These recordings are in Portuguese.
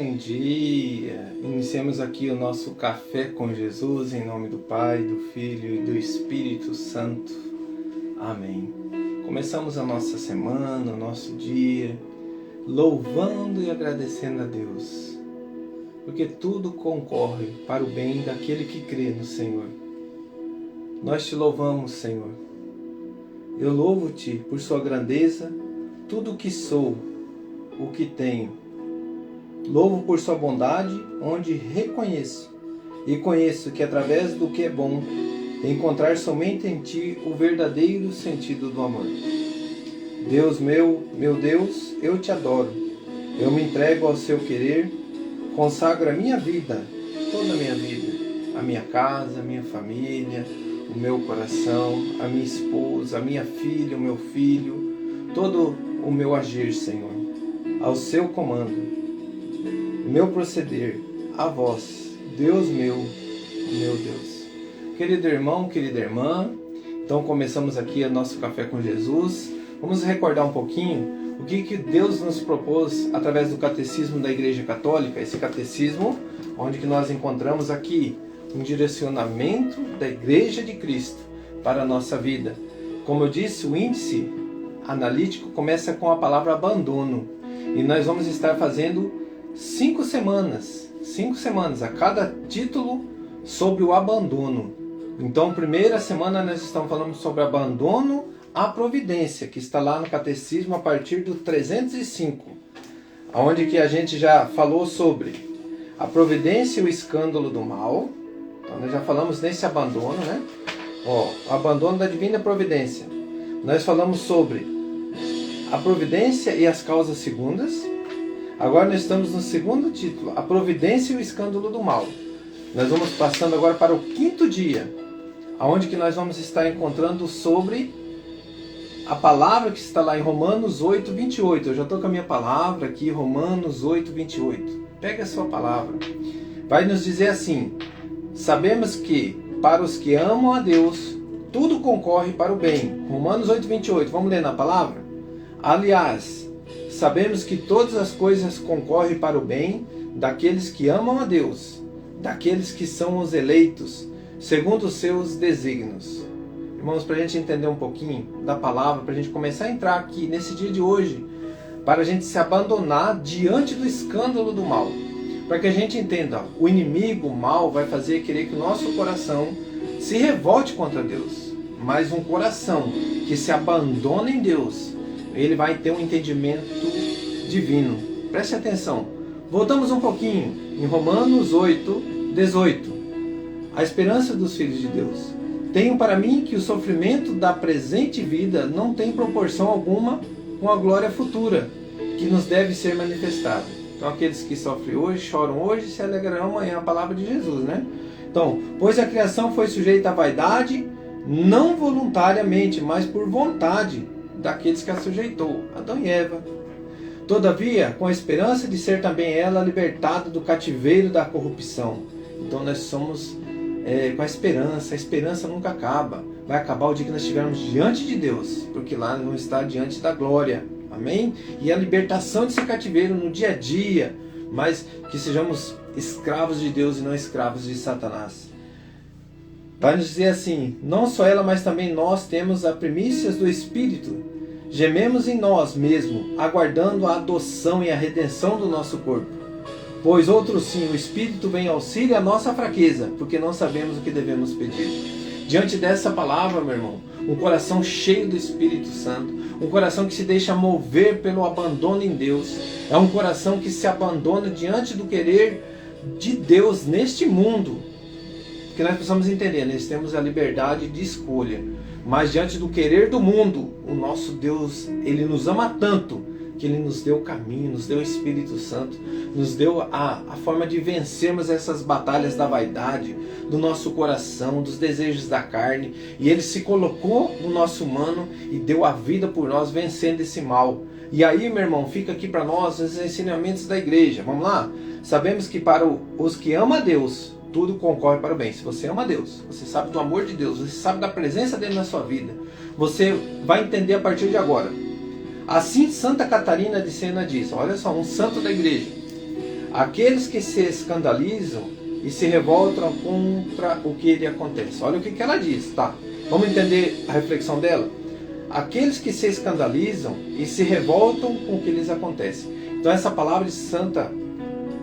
Bom dia! Iniciamos aqui o nosso Café com Jesus, em nome do Pai, do Filho e do Espírito Santo. Amém. Começamos a nossa semana, o nosso dia, louvando e agradecendo a Deus, porque tudo concorre para o bem daquele que crê no Senhor. Nós te louvamos, Senhor. Eu louvo-te por sua grandeza, tudo o que sou, o que tenho. Louvo por sua bondade, onde reconheço e conheço que através do que é bom, encontrar somente em ti o verdadeiro sentido do amor. Deus meu Deus, eu te adoro. Eu me entrego ao seu querer, consagro a minha vida, toda a minha vida, a minha casa, a minha família, o meu coração, a minha esposa, a minha filha, o meu filho, todo o meu agir, Senhor, ao seu comando. Meu proceder a vós, Deus meu Deus. Querido irmão, querida irmã, então começamos aqui o nosso Café com Jesus. Vamos recordar um pouquinho o que Deus nos propôs através do Catecismo da Igreja Católica, esse catecismo onde que nós encontramos aqui um direcionamento da Igreja de Cristo para a nossa vida. Como eu disse, o índice analítico começa com a palavra abandono, e nós vamos estar fazendo 5 semanas, a cada título sobre o abandono. Então, primeira semana nós estamos falando sobre abandono à providência, que está lá no Catecismo a partir do 305, onde que a gente já falou sobre a providência e o escândalo do mal. Então, nós já falamos nesse abandono, né? O abandono da divina providência. Nós falamos sobre a providência e as causas segundas. Agora nós estamos no segundo título, a providência e o escândalo do mal. Nós vamos passando agora para o 5º dia, onde que nós vamos estar encontrando sobre a palavra que está lá em Romanos 8, 28. Eu já estou com a minha palavra aqui, Romanos 8, 28. Pega a sua palavra. Vai nos dizer assim: sabemos que para os que amam a Deus, tudo concorre para o bem. Romanos 8, 28. Vamos ler na palavra? Aliás, sabemos que todas as coisas concorrem para o bem daqueles que amam a Deus, daqueles que são os eleitos, segundo os seus desígnios. Irmãos, para a gente entender um pouquinho da palavra, para a gente começar a entrar aqui nesse dia de hoje, para a gente se abandonar diante do escândalo do mal, para que a gente entenda, o inimigo, o mal, vai fazer querer que o nosso coração se revolte contra Deus, mas um coração que se abandona em Deus, ele vai ter um entendimento divino. Preste atenção. Voltamos um pouquinho em Romanos 8, 18. A esperança dos filhos de Deus. Tenho para mim que o sofrimento da presente vida não tem proporção alguma com a glória futura, que nos deve ser manifestada. Então aqueles que sofrem hoje, choram hoje, se alegrarão amanhã. A palavra de Jesus, né? Então, pois a criação foi sujeita à vaidade, não voluntariamente, mas por vontade daqueles que a sujeitou, Adão e Eva. Todavia, com a esperança de ser também ela libertada do cativeiro da corrupção. Então nós somos com a esperança nunca acaba. Vai acabar o dia que nós estivermos diante de Deus, porque lá nós vamos estar diante da glória. Amém? E a libertação desse cativeiro no dia a dia, mas que sejamos escravos de Deus e não escravos de Satanás. Vai nos dizer assim: não só ela, mas também nós temos as primícias do Espírito. Gememos em nós mesmos, aguardando a adoção e a redenção do nosso corpo. Pois outro sim, o Espírito vem auxílio à nossa fraqueza, porque não sabemos o que devemos pedir. Diante dessa palavra, meu irmão, um coração cheio do Espírito Santo, um coração que se deixa mover pelo abandono em Deus, é um coração que se abandona diante do querer de Deus neste mundo. Porque nós precisamos entender, nós temos a liberdade de escolha, mas diante do querer do mundo, o nosso Deus, Ele nos ama tanto, que Ele nos deu o caminho, nos deu o Espírito Santo, nos deu a forma de vencermos essas batalhas da vaidade, do nosso coração, dos desejos da carne, e Ele se colocou no nosso humano e deu a vida por nós, vencendo esse mal. E aí, meu irmão, fica aqui para nós os ensinamentos da igreja. Vamos lá? Sabemos que para os que amam a Deus, tudo concorre para o bem. Se você ama Deus, você sabe do amor de Deus, você sabe da presença dele na sua vida, você vai entender a partir de agora. Assim Santa Catarina de Sena diz, olha só, um santo da igreja: aqueles que se escandalizam e se revoltam contra o que lhe acontece. Olha o que ela diz, tá? Vamos entender a reflexão dela? Aqueles que se escandalizam e se revoltam com o que lhes acontece. Então essa palavra de Santa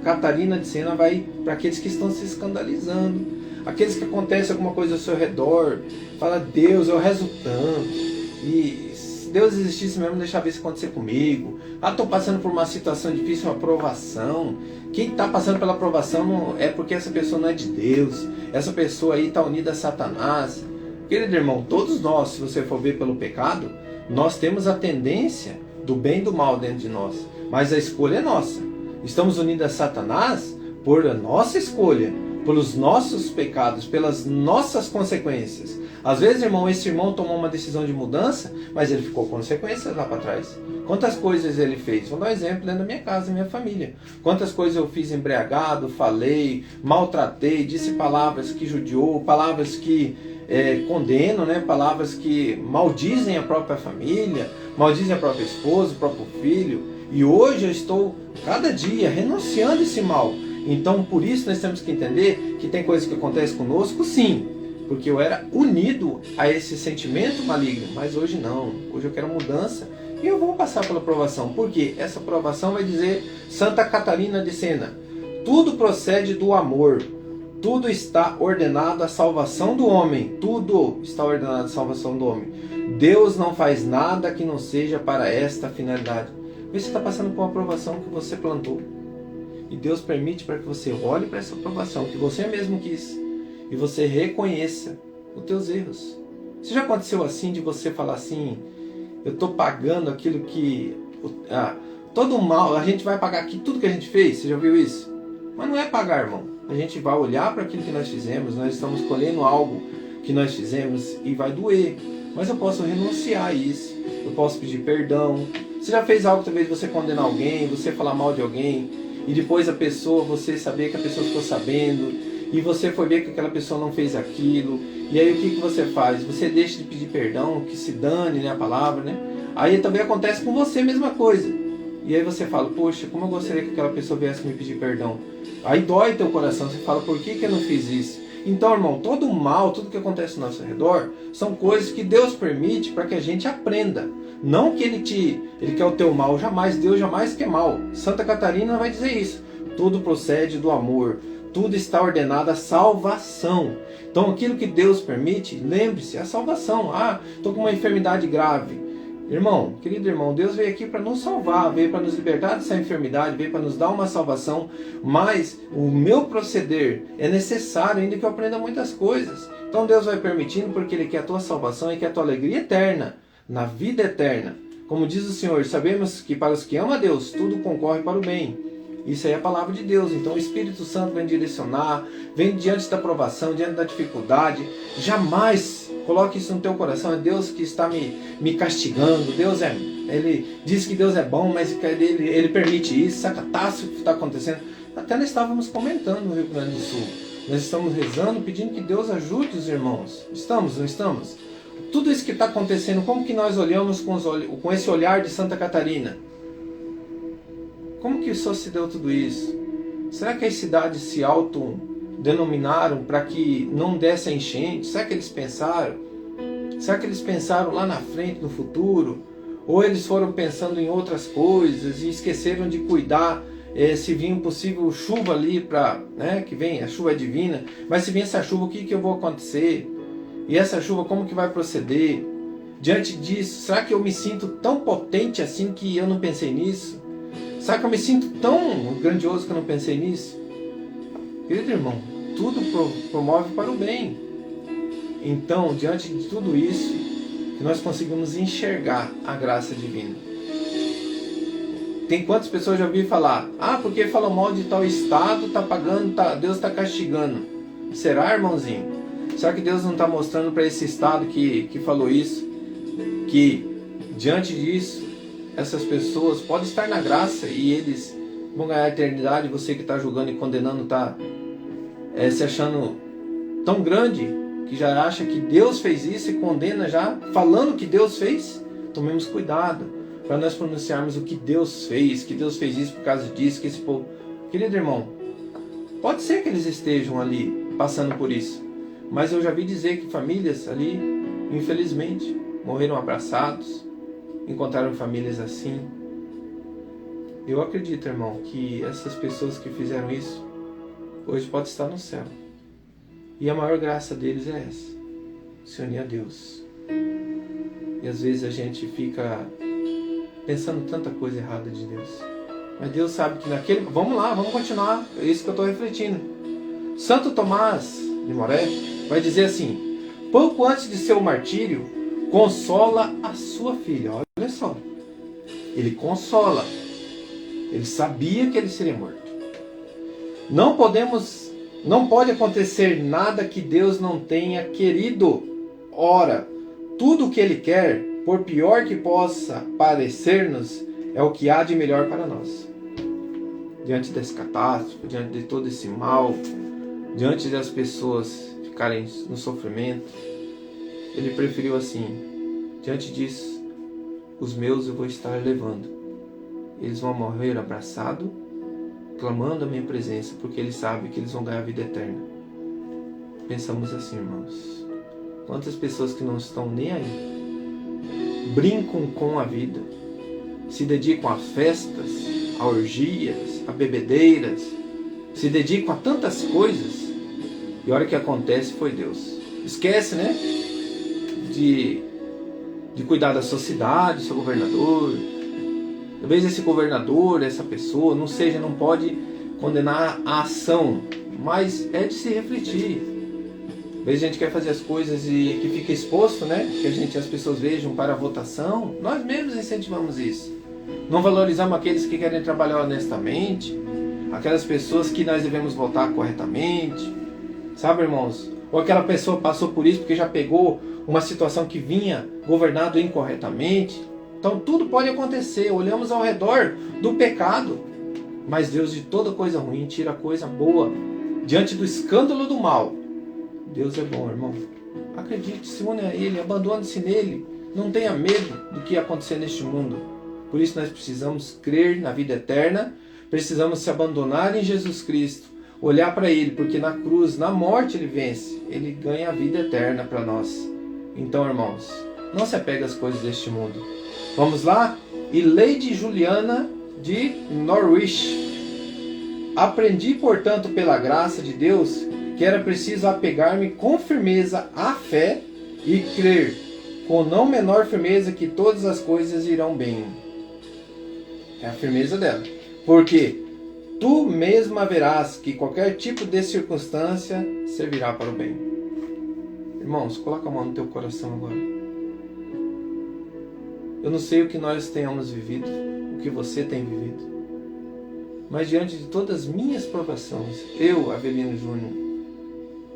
Catarina de Siena vai para aqueles que estão se escandalizando, aqueles que acontece alguma coisa ao seu redor, fala: Deus, eu rezo tanto, e se Deus existisse mesmo, deixava isso acontecer comigo. Estou passando por uma situação difícil, uma provação. Quem está passando pela provação não é porque essa pessoa não é de Deus, essa pessoa aí está unida a Satanás. Querido irmão, todos nós, se você for ver pelo pecado, nós temos a tendência do bem e do mal dentro de nós, mas a escolha é nossa. Estamos unidos a Satanás por a nossa escolha, pelos nossos pecados, pelas nossas consequências. Às vezes, irmão, esse irmão tomou uma decisão de mudança, mas ele ficou com consequências lá para trás. Quantas coisas ele fez? Vou dar um exemplo dentro da minha casa, da minha família. Quantas coisas eu fiz embriagado, falei, maltratei, disse palavras que judiou, palavras que condenam, né? Palavras que maldizem a própria família, maldizem a própria esposa, o próprio filho. E hoje eu estou, cada dia, renunciando esse mal. Então, por isso, nós temos que entender que tem coisas que acontecem conosco, sim. Porque eu era unido a esse sentimento maligno. Mas hoje não. Hoje eu quero mudança. E eu vou passar pela provação. Por quê? Essa provação vai dizer Santa Catarina de Siena: tudo procede do amor. Tudo está ordenado à salvação do homem. Tudo está ordenado à salvação do homem. Deus não faz nada que não seja para esta finalidade. Você está passando por uma provação que você plantou. E Deus permite para que você olhe para essa provação que você mesmo quis. E você reconheça os teus erros. Se já aconteceu assim, de você falar assim: eu estou pagando aquilo que... todo mal, a gente vai pagar aqui tudo que a gente fez. Você já viu isso? Mas não é pagar, irmão. A gente vai olhar para aquilo que nós fizemos. Nós estamos colhendo algo que nós fizemos e vai doer. Mas eu posso renunciar a isso. Eu posso pedir perdão. Você já fez algo, talvez você condenar alguém, você falar mal de alguém, e depois a pessoa, você saber que a pessoa ficou sabendo, e você foi ver que aquela pessoa não fez aquilo, e aí o que você faz? Você deixa de pedir perdão, que se dane, né, a palavra, né? Aí também acontece com você a mesma coisa. E aí você fala: poxa, como eu gostaria que aquela pessoa viesse me pedir perdão. Aí dói teu coração, você fala: por que eu não fiz isso? Então, irmão, todo o mal, tudo que acontece ao nosso redor, são coisas que Deus permite para que a gente aprenda. Não que Ele quer o teu mal, jamais. Deus jamais quer mal. Santa Catarina vai dizer isso. Tudo procede do amor. Tudo está ordenado à salvação. Então, aquilo que Deus permite, lembre-se, é a salvação. Estou com uma enfermidade grave. Irmão, querido irmão, Deus veio aqui para nos salvar, veio para nos libertar dessa enfermidade, veio para nos dar uma salvação, mas o meu proceder é necessário ainda que eu aprenda muitas coisas. Então Deus vai permitindo porque Ele quer a tua salvação e quer a tua alegria eterna, na vida eterna. Como diz o Senhor, sabemos que para os que amam a Deus, tudo concorre para o bem. Isso aí é a palavra de Deus. Então o Espírito Santo vem direcionar, vem diante da provação, diante da dificuldade. Jamais coloque isso no teu coração: é Deus que está me castigando. Ele diz que Deus é bom, mas ele permite isso. Essa catástrofe que está acontecendo. Até nós estávamos comentando no Rio Grande do Sul. Nós estamos rezando, pedindo que Deus ajude os irmãos. Estamos, não estamos? Tudo isso que está acontecendo, como que nós olhamos com esse olhar de Santa Catarina? Como que só se deu tudo isso? Será que as cidades se autodenominaram para que não desse a enchente? Será que eles pensaram? Será que eles pensaram lá na frente, no futuro? Ou eles foram pensando em outras coisas e esqueceram de cuidar se vinha possível chuva ali para, né, que vem, a chuva é divina, mas se vir essa chuva, o que eu vou acontecer? E essa chuva, como que vai proceder? Diante disso, será que eu me sinto tão potente assim que eu não pensei nisso? Será que eu me sinto tão grandioso que eu não pensei nisso? Querido irmão, tudo promove para o bem. Então, diante de tudo isso, que nós conseguimos enxergar a graça divina. Tem quantas pessoas já ouviram falar: porque falam mal de tal estado, está pagando, Deus está castigando. Será, irmãozinho? Será que Deus não está mostrando para esse estado que falou isso, que diante disso, essas pessoas podem estar na graça e eles vão ganhar a eternidade? Você que está julgando e condenando está se achando tão grande que já acha que Deus fez isso e condena já, falando que Deus fez? Tomemos cuidado para nós pronunciarmos o que Deus fez, que Deus fez isso por causa disso, que esse povo... Querido irmão, pode ser que eles estejam ali passando por isso, mas eu já vi dizer que famílias ali, infelizmente, morreram abraçados, encontraram famílias assim. Eu acredito, irmão, que essas pessoas que fizeram isso, hoje podem estar no céu. E a maior graça deles é essa, se unir a Deus. E às vezes a gente fica pensando tanta coisa errada de Deus. Mas Deus sabe que naquele... Vamos lá, vamos continuar. É isso que eu estou refletindo. Santo Tomás de Moré vai dizer assim: pouco antes de seu martírio, consola a sua filha. Olha só. Ele consola. Ele sabia que ele seria morto. Não pode acontecer nada que Deus não tenha querido. Ora, tudo o que Ele quer, por pior que possa parecer-nos, é o que há de melhor para nós. Diante dessa catástrofe, diante de todo esse mal, diante das pessoas ficarem no sofrimento, Ele preferiu assim: diante disso, os meus eu vou estar levando. Eles vão morrer abraçados, clamando a minha presença, porque Ele sabe que eles vão ganhar a vida eterna. Pensamos assim, irmãos. Quantas pessoas que não estão nem aí, brincam com a vida, se dedicam a festas, a orgias, a bebedeiras, se dedicam a tantas coisas, e a hora que acontece foi Deus. Esquece, né? De cuidar da sua cidade, seu governador. Talvez esse governador, essa pessoa, não pode condenar a ação, mas é de se refletir. Às vezes a gente quer fazer as coisas e que fica exposto, né? Que as pessoas vejam para a votação. Nós mesmos incentivamos isso. Não valorizamos aqueles que querem trabalhar honestamente, aquelas pessoas que nós devemos votar corretamente. Sabe, irmãos? Ou aquela pessoa passou por isso porque já pegou uma situação que vinha governado incorretamente. Então tudo pode acontecer. Olhamos ao redor do pecado, mas Deus de toda coisa ruim tira coisa boa. Diante do escândalo do mal, Deus é bom, irmão. Acredite, se une a Ele, abandone-se nele. Não tenha medo do que ia acontecer neste mundo. Por isso nós precisamos crer na vida eterna, precisamos se abandonar em Jesus Cristo, olhar para Ele, porque na cruz, na morte Ele vence, Ele ganha a vida eterna para nós. Então, irmãos, não se apegue às coisas deste mundo. Vamos lá? E Lady Juliana de Norwich. Aprendi, portanto, pela graça de Deus, que era preciso apegar-me com firmeza à fé e crer, com não menor firmeza, que todas as coisas irão bem. É a firmeza dela. Porque tu mesma verás que qualquer tipo de circunstância servirá para o bem. Irmãos, coloca a mão no teu coração agora. Eu não sei o que nós tenhamos vivido, o que você tem vivido, mas diante de todas as minhas provações, eu, Avelino Júnior,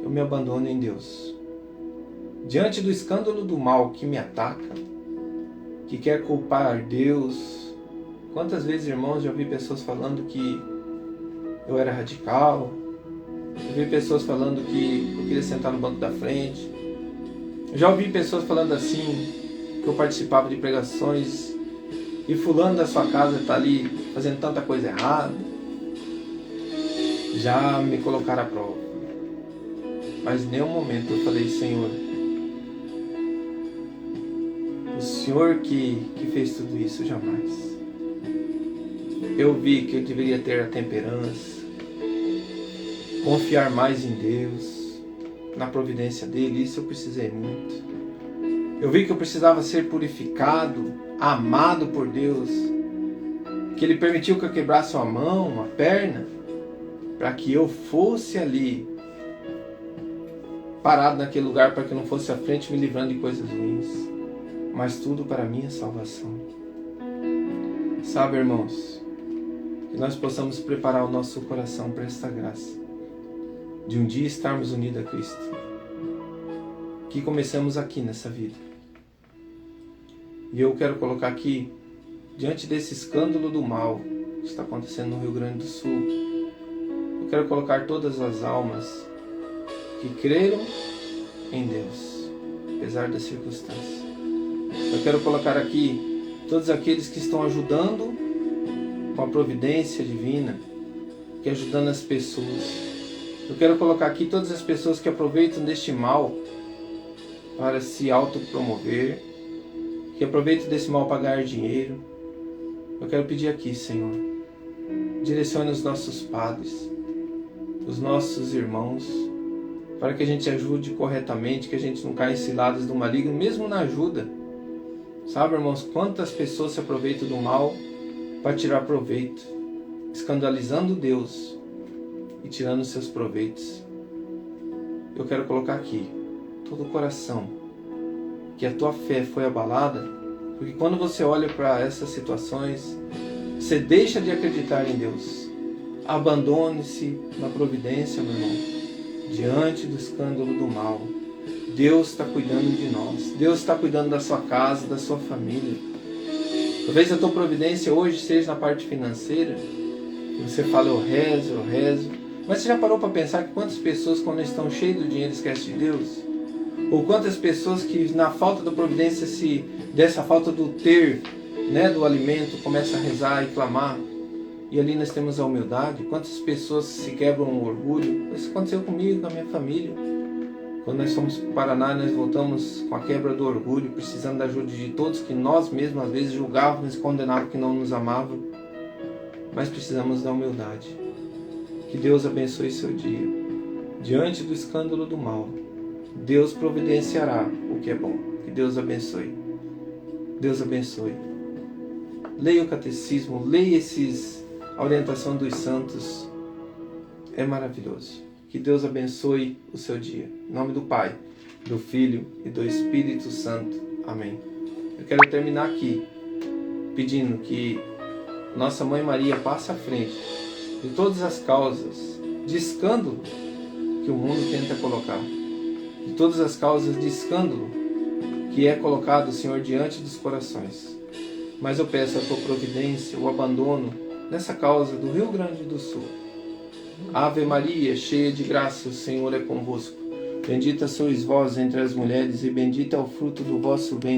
eu me abandono em Deus. Diante do escândalo do mal que me ataca, que quer culpar Deus. Quantas vezes, irmãos, já ouvi pessoas falando que eu era radical. Eu vi pessoas falando que eu queria sentar no banco da frente. Já ouvi pessoas falando assim, que eu participava de pregações e fulano da sua casa está ali fazendo tanta coisa errada. Já me colocaram à prova. Mas em nenhum momento eu falei: Senhor, o Senhor que fez tudo isso, jamais. Eu vi que eu deveria ter a temperança, confiar mais em Deus, na providência dEle. Isso eu precisei muito. Eu vi que eu precisava ser purificado, amado por Deus, que Ele permitiu que eu quebrasse uma mão, uma perna, para que eu fosse ali, parado naquele lugar, para que eu não fosse à frente me livrando de coisas ruins, mas tudo para a minha salvação. Sabe, irmãos, que nós possamos preparar o nosso coração para esta graça, de um dia estarmos unidos a Cristo, que começamos aqui nessa vida. E eu quero colocar aqui, diante desse escândalo do mal que está acontecendo no Rio Grande do Sul, eu quero colocar todas as almas que creram em Deus, apesar das circunstâncias. Eu quero colocar aqui todos aqueles que estão ajudando com a providência divina, que ajudando as pessoas. Eu quero colocar aqui todas as pessoas que aproveitam deste mal para se autopromover, que aproveitam desse mal para ganhar dinheiro. Eu quero pedir aqui, Senhor, direcione os nossos padres, os nossos irmãos, para que a gente ajude corretamente, que a gente não caia em ciladas do maligno, mesmo na ajuda. Sabe, irmãos, quantas pessoas se aproveitam do mal para tirar proveito, escandalizando Deus e tirando seus proveitos. Eu quero colocar aqui todo o coração que a tua fé foi abalada, porque quando você olha para essas situações, você deixa de acreditar em Deus. Abandone-se na providência, meu irmão, diante do escândalo do mal. Deus está cuidando de nós. Deus está cuidando da sua casa, da sua família. Talvez a tua providência hoje seja na parte financeira. Você fala, eu rezo. Mas você já parou para pensar que quantas pessoas, quando estão cheias do dinheiro, esquecem de Deus? Ou quantas pessoas que, na falta da providência, dessa falta do ter, do alimento, começam a rezar e clamar? E ali nós temos a humildade. Quantas pessoas se quebram o orgulho? Isso aconteceu comigo, com a minha família. Quando nós fomos para o Paraná, nós voltamos com a quebra do orgulho, precisando da ajuda de todos que nós mesmos, às vezes, julgávamos e condenávamos que não nos amavam. Mas precisamos da humildade. Que Deus abençoe seu dia. Diante do escândalo do mal, Deus providenciará o que é bom. Que Deus abençoe. Deus abençoe. Leia o catecismo, leia a orientação dos santos. É maravilhoso. Que Deus abençoe o seu dia. Em nome do Pai, do Filho e do Espírito Santo. Amém. Eu quero terminar aqui pedindo que Nossa Mãe Maria passe à frente de todas as causas de escândalo que o mundo tenta colocar. De todas as causas de escândalo que é colocado, Senhor, diante dos corações. Mas eu peço a tua providência, o abandono nessa causa do Rio Grande do Sul. Ave Maria, cheia de graça, o Senhor é convosco. Bendita sois vós entre as mulheres e bendito é o fruto do vosso ventre.